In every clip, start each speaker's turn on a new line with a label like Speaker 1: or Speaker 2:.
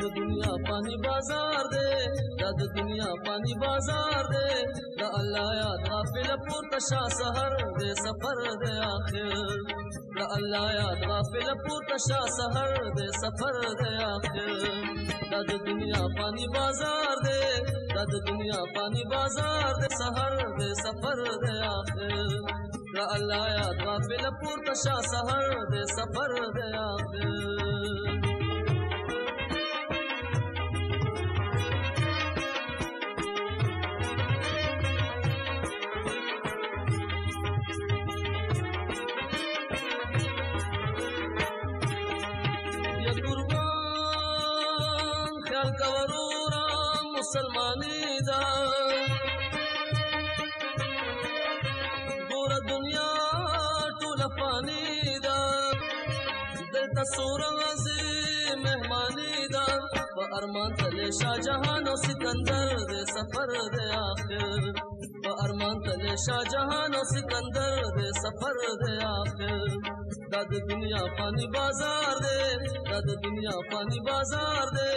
Speaker 1: दुनिया पानी बाजार दे दद दुनिया पानी बाजार दे दा अल्लाह याद गाफिल पुरता शाह सहर दे सफर दे आखिर दा अल्लाह याद गाफिल पुरता शाह सहर दे सफर दे आखिर दद दुनिया पानी बाजार दे दद दुनिया पानी बाजार दे सहर दे सफर दे आखिर दा अल्लाह याद गाफिल पुरता शाह सहर दे सफर दे आखिर मुसलमानी दा पूरा दुनिया टूला पानी दा दिलता सूरज मेहमानी दा अरमान तले शाहजहान और सिकंदर दे सफर दे आखिर अरमान तले शाहजहान और सिकंदर दे सफर दे आखिर दद दुनिया पानी बाजार दे दद दुनिया पानी बाजार दे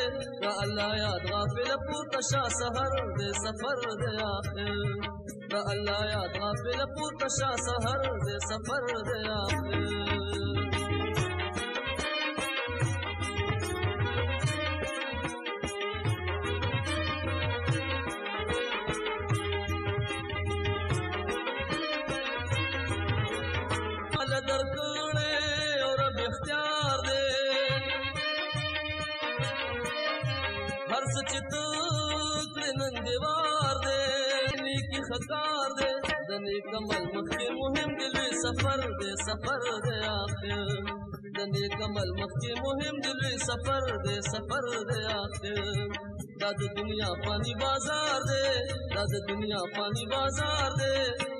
Speaker 1: दा अल्लाह याद गाफिल पुरता शाह सहर दे सफर दे आखिर दा अल्लाह याद गाफिल पुरता शाह सहर दे सफर दे आखिर हर सचित नंदीवार दे नीकी खकार दे दनी कमल मक्की मुहिम दिली सफर दे आखिर दनी कमल मक्की मुहिम दिली सफर दे आखिर दद दुनिया पानी बाजार दे दद दुनिया पानी बाजार दे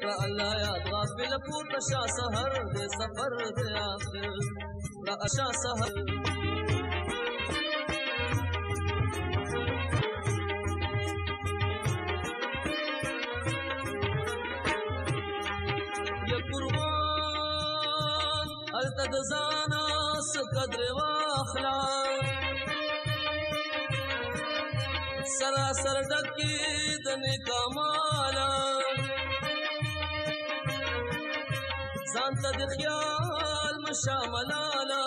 Speaker 1: दा अल्लाह याद गाफिल पुरता शाह सहर दे सफर दे आखिर दा शाह सहर التدزانا سقدر واخلا سراسر ڈکی دنی کمالا زانتا دی خیال مشاملالا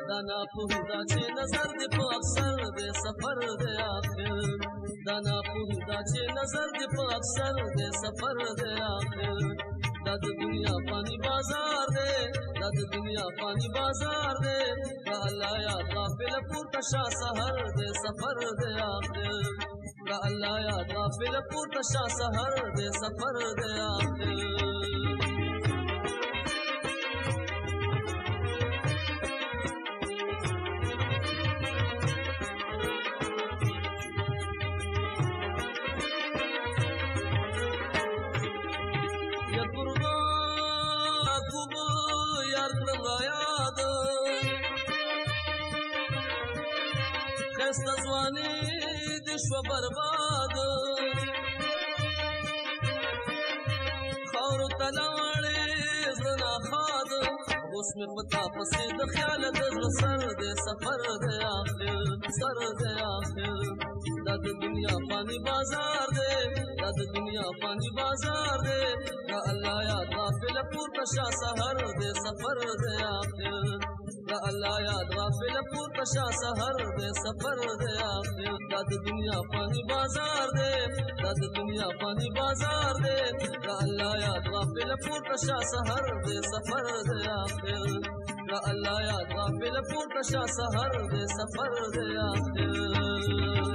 Speaker 1: دانا پہدا چھے نظر دی پا اکثر دے سفر دے آخر دانا پہدا چھے نظر دی پا اکثر دے سفر دے آخر دد دنیا پانی بازار دے دد دنیا پانی بازار دے دا اللہ یاد غافل پورتا شاہ سہر دے سفر دے آخر دا اللہ یاد غافل پورتا شاہ سہر دے سفر دے آخر خسته ځواني دې شوه برباد خاورو ته لاړې زړه ناښاد اوس مې په تا پسې د خیال د زړه سر دې سفر دې آخر سر دې آخر دا د دنیا پانی بازار دې دا د دنیا پانی بازار دې دا الله یاد غافل پورته شاه سحر دې سفر دې آخر دا اللہ یاد غافل پورتا شاہ سحر دے سفر دے آخر دا دنیا پانی بازار دے دا دنیا پانی بازار دے دا اللہ یاد غافل پورتا شاہ سحر دے سفر دے آخر دا اللہ یاد غافل پورتا شاہ سحر دے سفر دے آخر